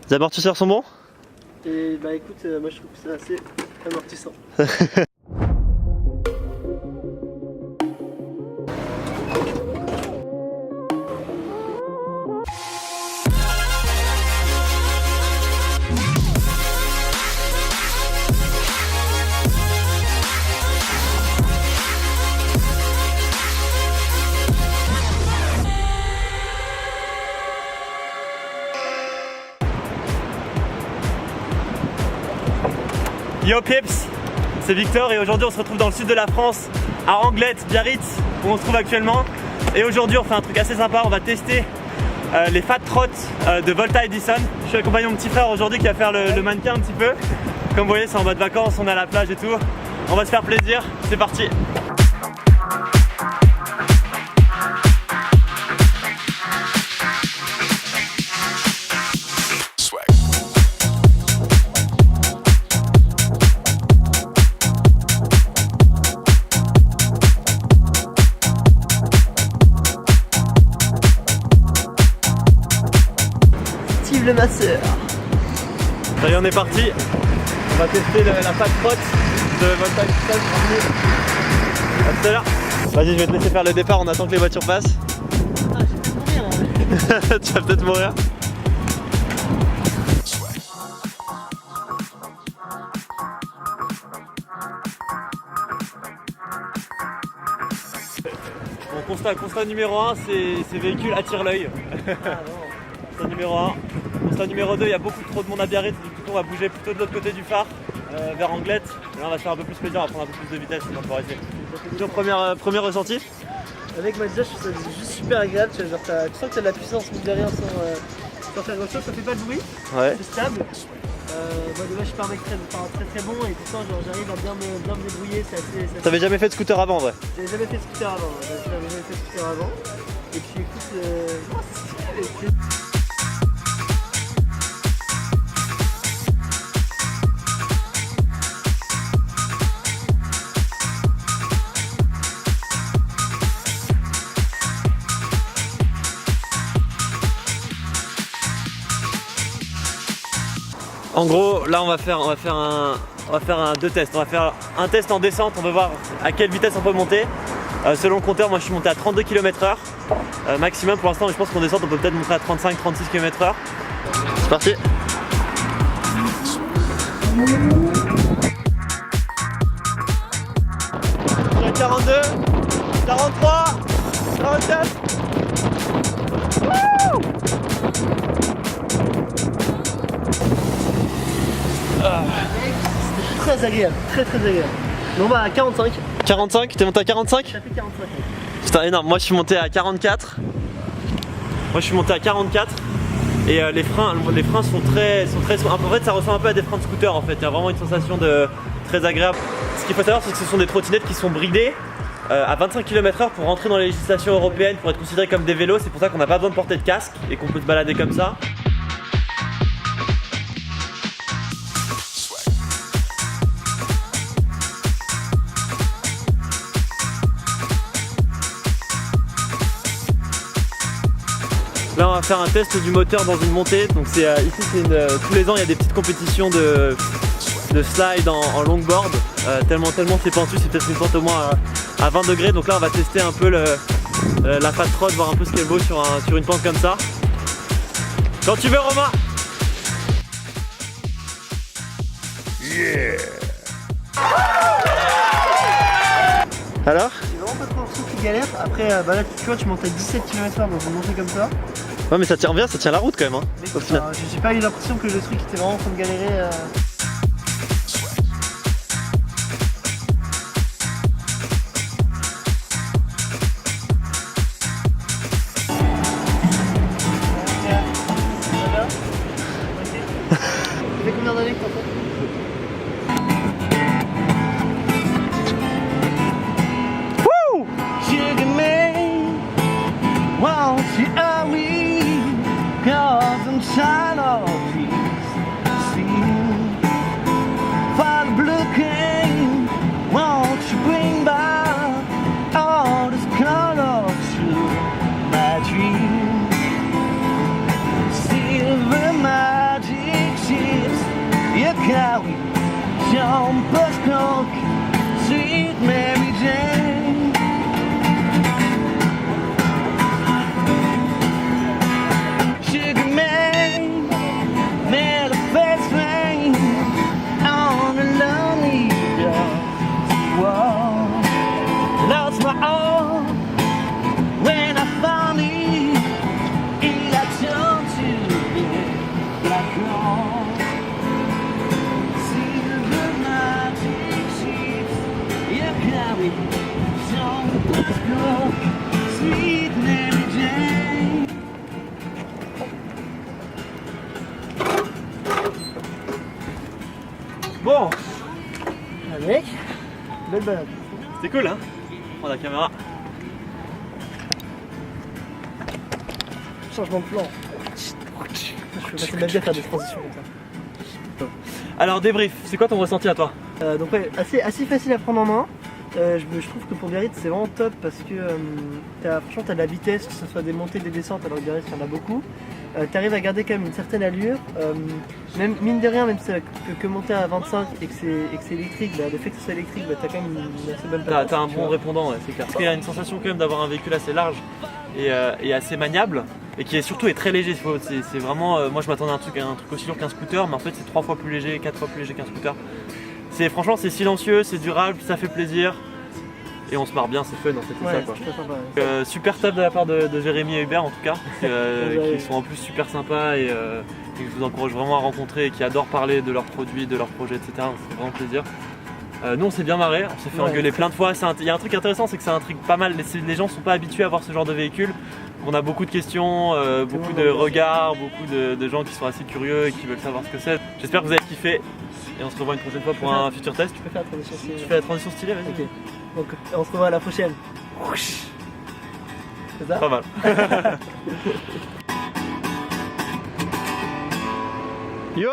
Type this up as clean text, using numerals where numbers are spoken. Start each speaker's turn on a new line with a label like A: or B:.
A: Les amortisseurs sont bons?
B: Et bah écoute, moi je trouve que c'est assez amortissant.
A: Yo Pips, c'est Victor et aujourd'hui on se retrouve dans le sud de la France, à Anglet, Biarritz, où on se trouve actuellement. Et aujourd'hui on fait un truc assez sympa, on va tester les fat trots de Volta Edison. Je suis accompagné de mon petit frère aujourd'hui qui va faire le mannequin un petit peu. Comme vous voyez, c'est en mode vacances, on est à la plage et tout. On va se faire plaisir, c'est parti.
B: Le masseur.
A: Ça y est, on est parti. On va tester la fat trot de Volta Edison. À tout à l'heure. Vas-y, je vais te laisser faire le départ, on attend que les voitures passent.
B: Ah, j'ai peut-être mourir. Hein.
A: Tu vas peut-être mourir. Bon, constat numéro 1, ces véhicules attirent l'œil. Constat numéro 1. Constat numéro 2, il y a beaucoup trop de monde à Biarritz, du coup on va bouger plutôt de l'autre côté du phare, vers Anglet. Et là on va se faire un peu plus plaisir, on va prendre un peu plus de vitesse pour pouvoir essayer. Ton premier ressenti?
B: Avec ma déjà, je trouve ça juste super agréable, tu sens que tu as de la puissance mine de rien sans faire grand chose, ça fait pas de bruit,
A: ouais.
B: C'est stable. Moi de base je suis pas un mec très bon et pourtant j'arrive à bien me débrouiller, c'est assez...
A: T'avais jamais fait de scooter avant, ouais?
B: J'avais jamais fait de scooter avant, Et puis écoute, c'est
A: En gros, là on va faire deux tests. On va faire un test en descente, on va voir à quelle vitesse on peut monter. Selon le compteur, moi je suis monté à 32 km/h maximum pour l'instant, mais je pense qu'en descente on peut peut-être monter à 35-36 km/h. C'est parti. J'ai 42, 43, 44. Wouh!
B: très agréable, très agréable. Non bah à 45.
A: 45? T'es monté à 45?
B: Ça fait 45.
A: Putain énorme, moi je suis monté à 44. Et les freins sont très en fait ça ressemble un peu à des freins de scooter en fait. Il y a vraiment une sensation de très agréable. Ce qu'il faut savoir c'est que ce sont des trottinettes qui sont bridées à 25 km/h pour rentrer dans les législations européennes, pour être considérées comme des vélos. C'est pour ça qu'on n'a pas besoin de porter de casque et qu'on peut se balader comme ça. Là on va faire un test du moteur dans une montée. Donc ici tous les ans il y a des petites compétitions de slide en longboard. Tellement c'est pentu, c'est peut-être une pente au moins à 20 degrés. Donc là on va tester un peu la fat trot, voir un peu ce qu'elle vaut sur une pente comme ça. Quand tu veux Romain. Yeah. Alors?
B: C'est vraiment pas trop l'impression que tu galères. Après bah là tu vois tu montes à 17 km/h dans une montée comme ça.
A: Ouais mais ça tient bien, ça tient la route quand même hein, au final.
B: J'ai pas eu l'impression que le truc était vraiment en train de galérer. Ça fait combien d'années que t'en fais?
C: Shine of trees, see, find a blue king, won't you bring back all this color to my dream, silver magic. how we jump a skunk, sweet Mary Jane. Sugar Man, made a face rain on a lonely dusty wall. Lost my all when I found it. Il a changé la grande. Silver magic sheets, you carry some girl, sweet Mary Jane.
A: Bon,
B: Ah mec, belle balade.
A: c'était cool hein. Prends la caméra.
B: Changement de plan. Je peux passer ma vie à faire des transitions comme ça.
A: Alors débrief, c'est quoi ton ressenti à toi?
B: Donc ouais, assez facile à prendre en main. Je trouve que pour Biarritz c'est vraiment top parce que franchement t'as de la vitesse, que ce soit des montées, des descentes, alors que Biarritz il y en a beaucoup. T'arrives à garder quand même une certaine allure, même mine de rien, même si que monter à 25 et que c'est électrique, bah, le fait que ce soit électrique, bah, t'as quand même une assez bonne patence.
A: T'as un bon répondant, ouais, c'est clair. Parce qu'il y a une sensation quand même d'avoir un véhicule assez large et assez maniable et qui est surtout très léger. C'est vraiment, moi je m'attendais à un truc aussi lourd qu'un scooter, mais en fait c'est 3 fois plus léger, 4 fois plus léger qu'un scooter. Franchement c'est silencieux, c'est durable, ça fait plaisir. Et on se marre bien, c'est fun en fait, c'est
B: Ouais,
A: ça quoi.
B: c'est très sympa, ouais.
A: Super table de la part de Jérémy et Hubert en tout cas, qui sont en plus super sympas et que je vous encourage vraiment à rencontrer et qui adorent parler de leurs produits, de leurs projets, etc. Donc, c'est vraiment plaisir. Nous on s'est bien marré, on s'est fait engueuler plein de fois. Il y a un truc intéressant, c'est que c'est un truc pas mal, les gens sont pas habitués à voir ce genre de véhicule. On a beaucoup de questions, beaucoup de regards, beaucoup de gens qui sont assez curieux et qui veulent savoir ce que c'est. J'espère que vous avez kiffé et on se revoit une prochaine fois pour un futur test.
B: Tu peux faire la transition stylée.
A: Tu fais la transition stylée, vas-y.
B: Ok. Donc on se revoit à la prochaine. C'est ça?
A: Pas mal.
C: Yo,